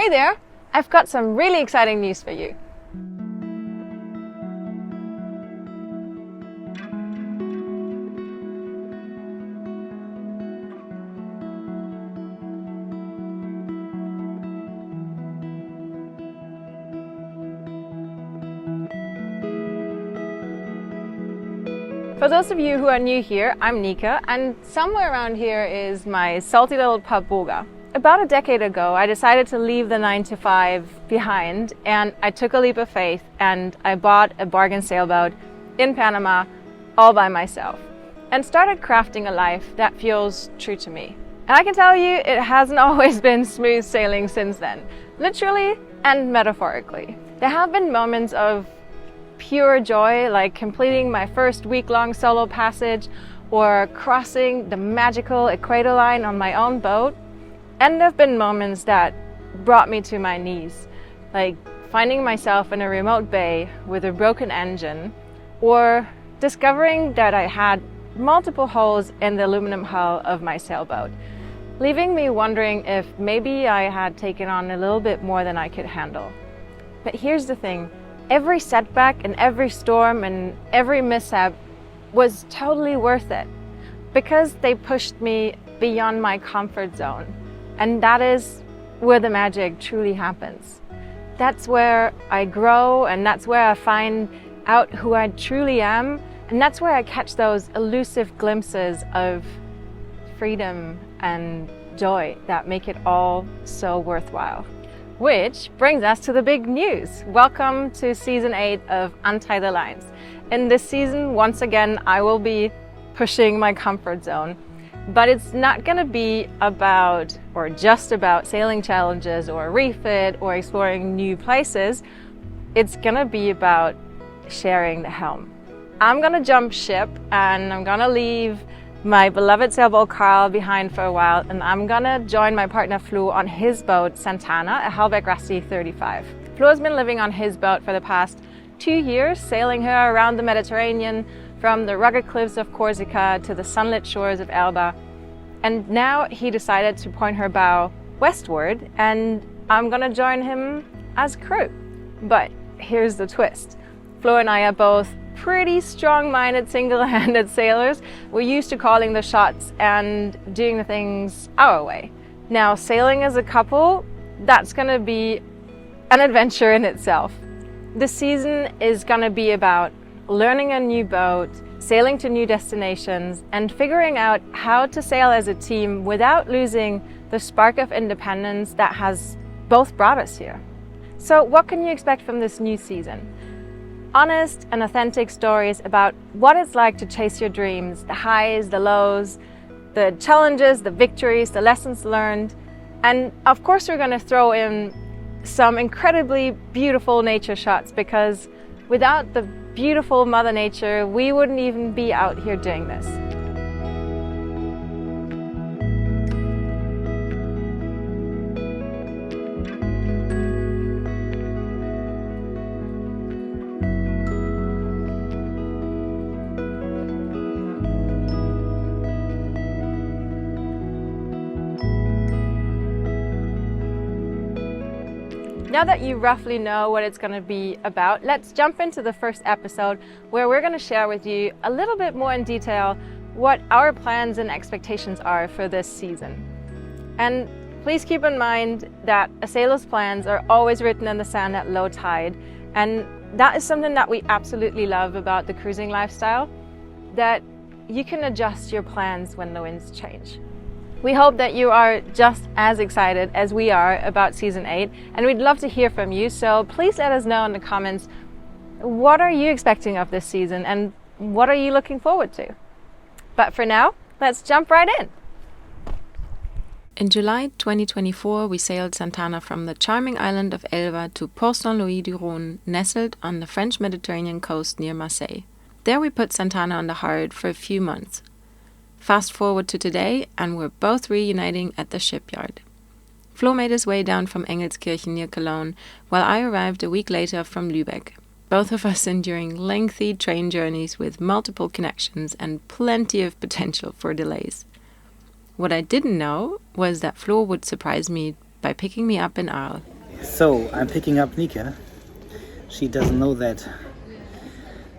Hey there! I've got some really exciting news for you. For those of you who are new here, I'm Nika, and somewhere around here is my salty little pub Boga. About a decade ago, I decided to leave the 9-to-5 behind, and I took a leap of faith and I bought a bargain sailboat in Panama all by myself and started crafting a life that feels true to me. And I can tell you, it hasn't always been smooth sailing since then, literally and metaphorically. There have been moments of pure joy, like completing my first week-long solo passage or crossing the magical equator line on my own boat. And there have been moments that brought me to my knees, like finding myself in a remote bay with a broken engine, or discovering that I had multiple holes in the aluminum hull of my sailboat, leaving me wondering if maybe I had taken on a little bit more than I could handle. But here's the thing. Every setback and every storm and every mishap was totally worth it because they pushed me beyond my comfort zone. And that is where the magic truly happens. That's where I grow, and that's where I find out who I truly am, and that's where I catch those elusive glimpses of freedom and joy that make it all so worthwhile. Which brings us to the big news. Welcome to Season 8 of Untie The Lines. In this season, once again, I will be pushing my comfort zone. But it's not going to be about, or just about, sailing challenges or refit or exploring new places. It's going to be about sharing the helm. I'm going to jump ship and I'm going to leave my beloved sailboat Carl behind for a while, and I'm gonna join my partner Flo on his boat Santana, a Halberg Rassy 35. Flo has been living on his boat for the past 2 years, sailing her around the Mediterranean from the rugged cliffs of Corsica to the sunlit shores of Elba. And now he decided to point her bow westward, and I'm gonna join him as crew. But here's the twist. Flo and I are both pretty strong-minded, single-handed sailors. We're used to calling the shots and doing the things our way. Now, sailing as a couple, that's gonna be an adventure in itself. This season is gonna be about learning a new boat, sailing to new destinations, and figuring out how to sail as a team without losing the spark of independence that has both brought us here. So what can you expect from this new season? Honest and authentic stories about what it's like to chase your dreams, the highs, the lows, the challenges, the victories, the lessons learned. And of course we're going to throw in some incredibly beautiful nature shots, because without the beautiful Mother Nature, we wouldn't even be out here doing this. Now that you roughly know what it's going to be about, let's jump into the first episode where we're going to share with you a little bit more in detail what our plans and expectations are for this season. And please keep in mind that a sailor's plans are always written in the sand at low tide, and that is something that we absolutely love about the cruising lifestyle, that you can adjust your plans when the winds change. We hope that you are just as excited as we are about Season 8, and we'd love to hear from you, so please let us know in the comments, what are you expecting of this season and what are you looking forward to? But for now, let's jump right in. In July 2024, we sailed Santana from the charming island of Elba to Port Saint-Louis du Rhone, nestled on the French Mediterranean coast near Marseille. There we put Santana on the hard for a few months. Fast forward to today, and we're both reuniting at the shipyard. Flo made his way down from Engelskirchen near Cologne, while I arrived a week later from Lübeck. Both of us enduring lengthy train journeys with multiple connections and plenty of potential for delays. What I didn't know was that Flo would surprise me by picking me up in Arles. So I'm picking up Nika. She doesn't know that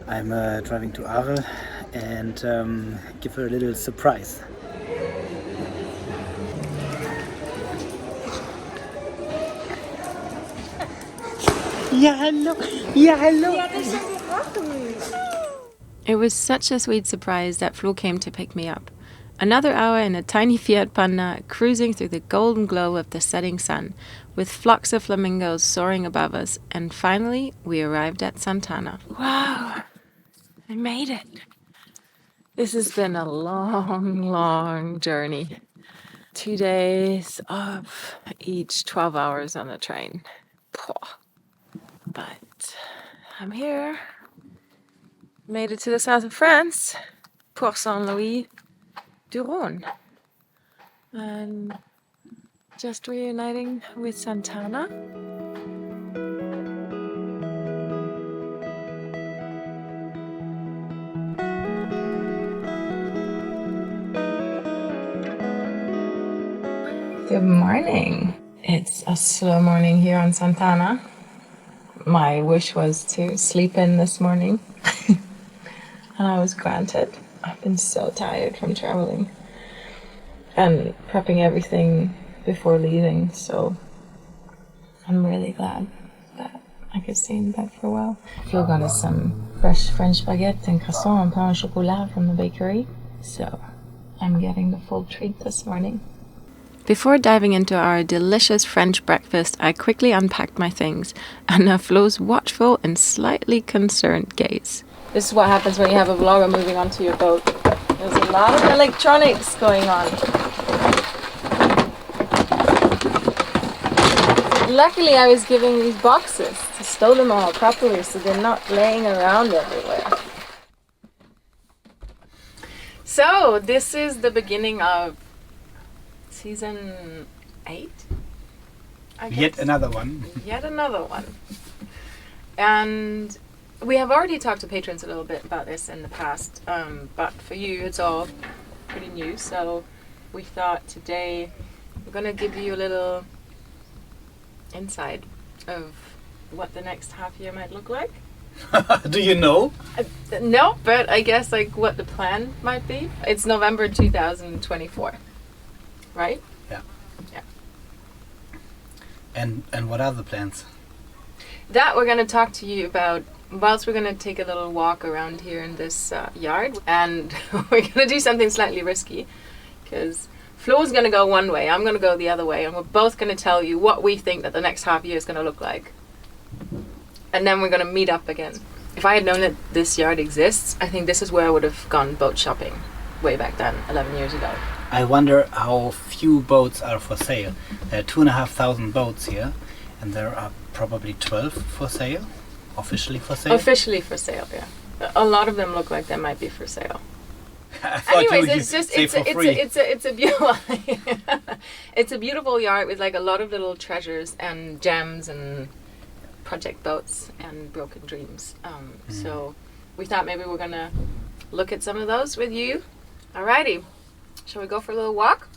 I'm driving to Aare and give her a little surprise. Ja, hallo. Ja, hallo. It was such a sweet surprise that Flo came to pick me up. Another hour in a tiny Fiat Panda, cruising through the golden glow of the setting sun, with flocks of flamingos soaring above us, and finally we arrived at Santana. Wow! I made it! This has been a long, long journey. 2 days of each 12 hours on the train. But I'm here. Made it to the south of France, Port Saint-Louis du Rhone. And just reuniting with Santana. Good morning. It's a slow morning here on Santana. My wish was to sleep in this morning. And I was granted. I've been so tired from traveling and prepping everything before leaving, so I'm really glad that I could stay in bed for a while. Flo got us some fresh French baguette and croissant and pain au chocolat from the bakery, so I'm getting the full treat this morning. Before diving into our delicious French breakfast, I quickly unpacked my things under Flo's watchful and slightly concerned gaze. This is what happens when you have a vlogger moving onto your boat. There's a lot of electronics going on. Luckily, I was giving these boxes to stow them all properly so they're not laying around everywhere. So, this is the beginning of season 8, I guess. Yet another one. Yet another one. And we have already talked to patrons a little bit about this in the past, but for you it's all pretty new, so we thought today we're going to give you a little insight of what the next half year might look like. Do you know? No, but I guess like what the plan might be. It's November 2024. Right? Yeah. Yeah. And what are the plans? That we're going to talk to you about whilst we're going to take a little walk around here in this yard. And we're going to do something slightly risky because Flo's going to go one way, I'm going to go the other way, and we're both going to tell you what we think that the next half year is going to look like. And then we're going to meet up again. If I had known that this yard exists, I think this is where I would have gone boat shopping way back then, 11 years ago. I wonder how few boats are for sale. There are 2,500 boats here, and there are probably 12 for sale, officially for sale. Officially for sale, yeah. A lot of them look like they might be for sale. Anyways, it's a beautiful it's a beautiful yard with like a lot of little treasures and gems and project boats and broken dreams. So we thought maybe we're gonna look at some of those with you. Alrighty. Shall we go for a little walk?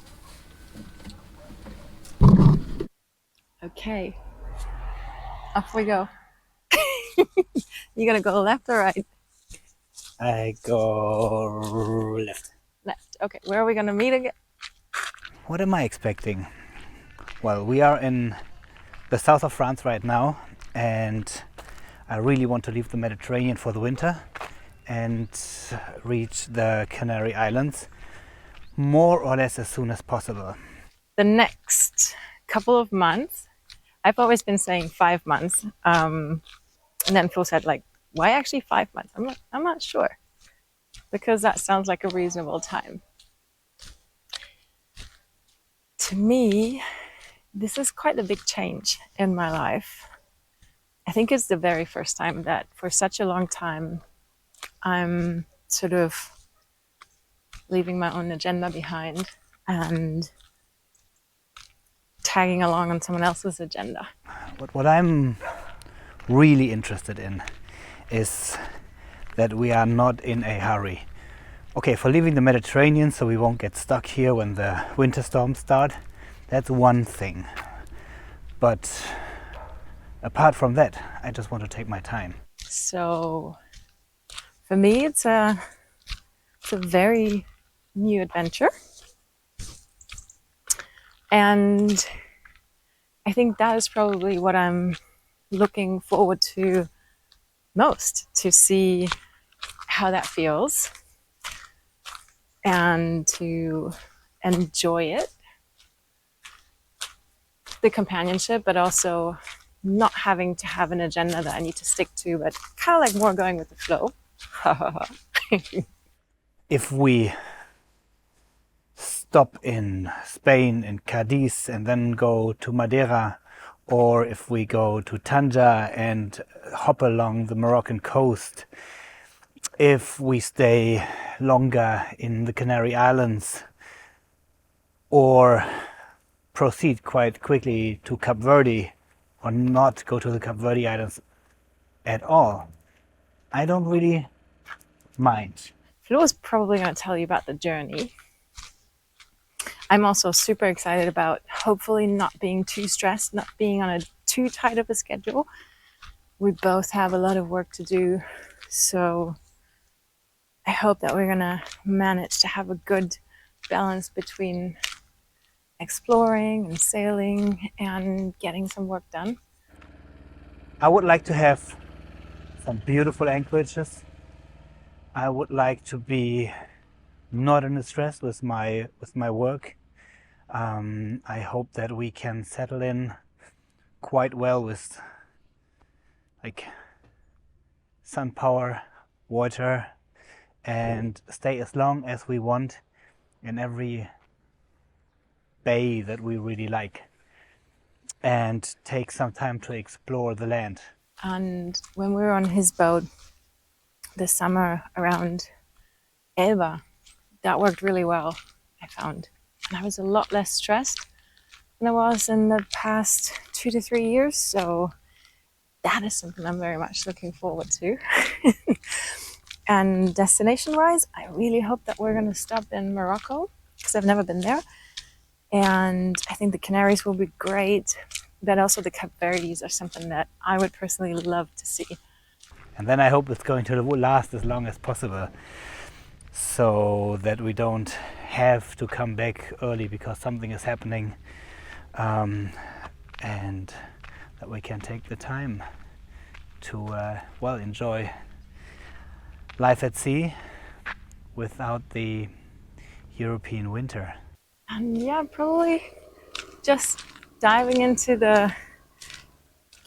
Okay. Off we go. You gonna go left or right? I go left. Left. Okay, where are we gonna meet again? What am I expecting? Well, we are in the south of France right now, and I really want to leave the Mediterranean for the winter and reach the Canary Islands more or less as soon as possible. The next couple of months, I've always been saying 5 months, and then Phil said, like, why actually 5 months? I'm not sure, because that sounds like a reasonable time. To me, this is quite a big change in my life. I think it's the very first time that for such a long time I'm sort of leaving my own agenda behind and tagging along on someone else's agenda. What I'm really interested in is that we are not in a hurry. Okay, for leaving the Mediterranean so we won't get stuck here when the winter storms start, that's one thing. But apart from that, I just want to take my time. So for me, it's a very new adventure. And I think that is probably what I'm looking forward to most, to see how that feels and to enjoy it, the companionship, but also not having to have an agenda that I need to stick to, but kind of like more going with the flow. If we stop in Spain, in Cadiz, and then go to Madeira, or if we go to Tanja and hop along the Moroccan coast, if we stay longer in the Canary Islands, or proceed quite quickly to Cape Verde, or not go to the Cape Verde Islands at all, I don't really mind. Flo is probably going to tell you about the journey. I'm also super excited about hopefully not being too stressed, not being on a too tight of a schedule. We both have a lot of work to do, so I hope that we're going to manage to have a good balance between exploring and sailing and getting some work done. I would like to have some beautiful anchorages. I would like to be not in stress with my work. I hope that we can settle in quite well with like sun power, water, and stay as long as we want in every bay that we really like, and take some time to explore the land. And when we were on his boat this summer around Elba, that worked really well, I found. And I was a lot less stressed than I was in the past 2 to 3 years. So that is something I'm very much looking forward to. And destination-wise, I really hope that we're going to stop in Morocco, because I've never been there. And I think the Canaries will be great, but also the Cape Verdes are something that I would personally love to see. And then I hope it's going to last as long as possible, so that we don't have to come back early because something is happening, and that we can take the time to enjoy life at sea without the European winter. And yeah, probably just diving into the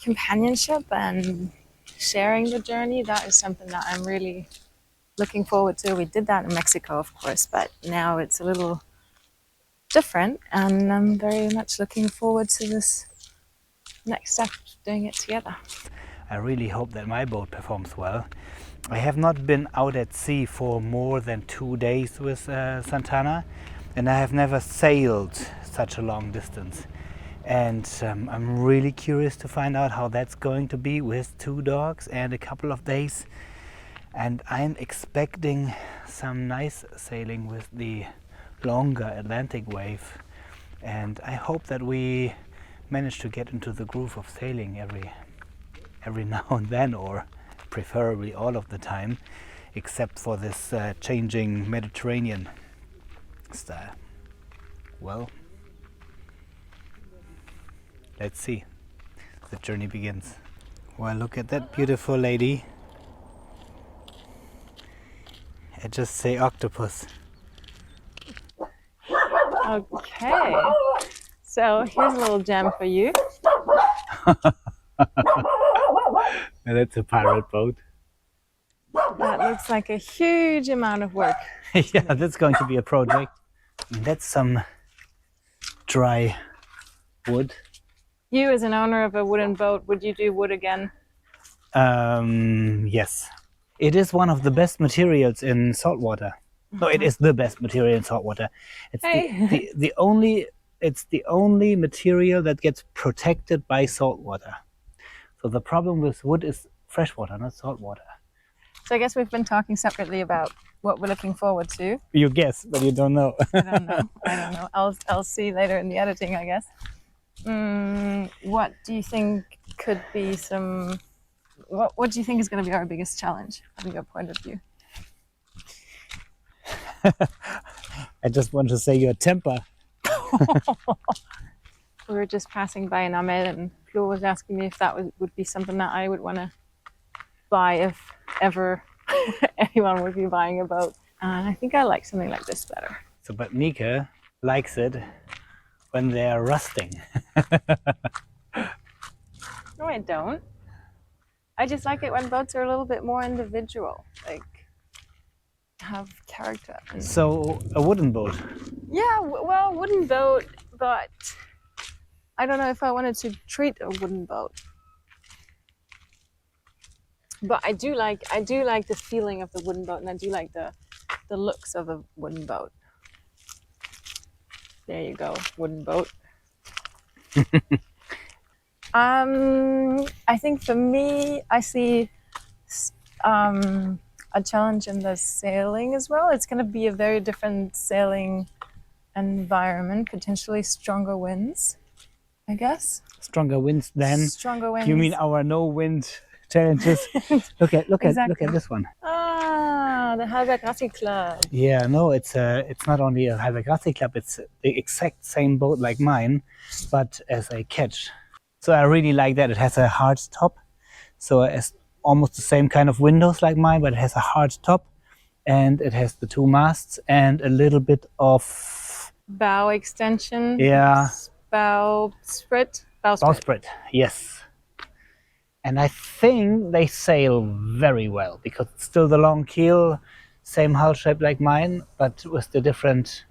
companionship and sharing the journey. That is something that I'm really looking forward to. We did that in Mexico, of course, but now it's a little different, and I'm very much looking forward to this next step, doing it together. I really hope that my boat performs well. I have not been out at sea for more than 2 days with Santana, and I have never sailed such a long distance. And I'm really curious to find out how that's going to be with 2 dogs and a couple of days. And I'm expecting some nice sailing with the longer Atlantic wave. And I hope that we manage to get into the groove of sailing every now and then, or preferably all of the time, except for this changing Mediterranean style. Well, let's see. The journey begins. Well, look at that beautiful lady. I just say octopus. Okay, so here's a little gem for you. And that's a pirate boat. That looks like a huge amount of work. Yeah, that's going to be a project. And that's some dry wood. You, as an owner of a wooden boat, would you do wood again? Yes. It is one of the best materials in saltwater. No, it is the best material in saltwater. It's the only material that gets protected by saltwater. So the problem with wood is freshwater, not saltwater. So I guess we've been talking separately about what we're looking forward to. You guess, but you don't know. I don't know. I'll see later in the editing, I guess. What do you think could be some... What do you think is going to be our biggest challenge from your point of view? I just want to say your temper. We were just passing by an Amel and Flo was asking me if that would be something that I would want to buy if ever anyone would be buying a boat. And I think I like something like this better. So, but Nika likes it when they are rusting. No, I don't. I just like it when boats are a little bit more individual, like have character. So, a wooden boat. Yeah, well, wooden boat, but I don't know if I wanted to treat a wooden boat. But I do like the feeling of the wooden boat, and I do like the looks of a wooden boat. There you go, wooden boat. I think for me, I see a challenge in the sailing as well. It's going to be a very different sailing environment, potentially stronger winds, I guess. Stronger winds than? Stronger winds. You mean our no wind challenges? Look at this one. Ah, the Halberg Rassy Club. Yeah, no, it's not only a Halberg Rassy Club, it's the exact same boat like mine, but as a ketch. So I really like that. It has a hard top, so it's almost the same kind of windows like mine, but it has a hard top, and it has the 2 masts and a little bit of bow extension. Yeah. Bowsprit. Bowsprit, yes. And I think they sail very well because it's still the long keel, same hull shape like mine, but with the different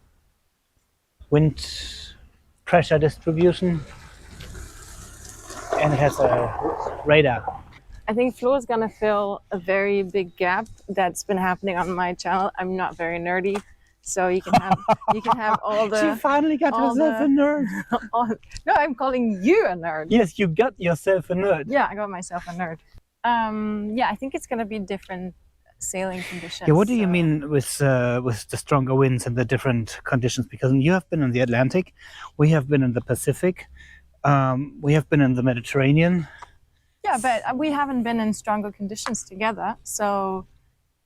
wind pressure distribution. And it has a radar. I think Flo is going to fill a very big gap that's been happening on my channel. I'm not very nerdy, so you can have all the... She finally got herself a nerd. No, I'm calling you a nerd. Yes, you got yourself a nerd. Yeah, I got myself a nerd. Yeah, I think it's going to be different sailing conditions. Yeah, what do you mean with the stronger winds and the different conditions? Because you have been in the Atlantic, we have been in the Pacific, we have been in the Mediterranean. Yeah, but we haven't been in stronger conditions together, so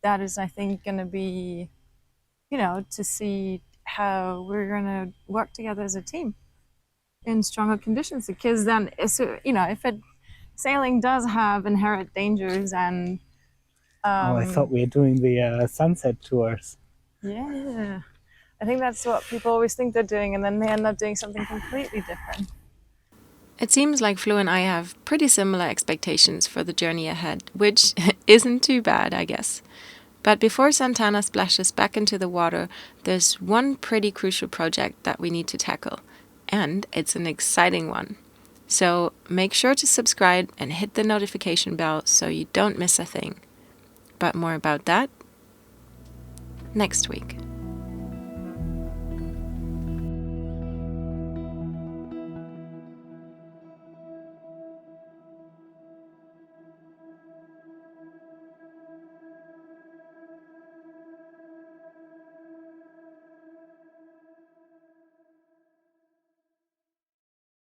that is, I think, going to be, to see how we're going to work together as a team in stronger conditions. Because then, sailing does have inherent dangers and... I thought we were doing the sunset tours. Yeah, I think that's what people always think they're doing, and then they end up doing something completely different. It seems like Flo and I have pretty similar expectations for the journey ahead, which isn't too bad, I guess. But before Santana splashes back into the water, there's one pretty crucial project that we need to tackle, and it's an exciting one. So make sure to subscribe and hit the notification bell so you don't miss a thing. But more about that next week.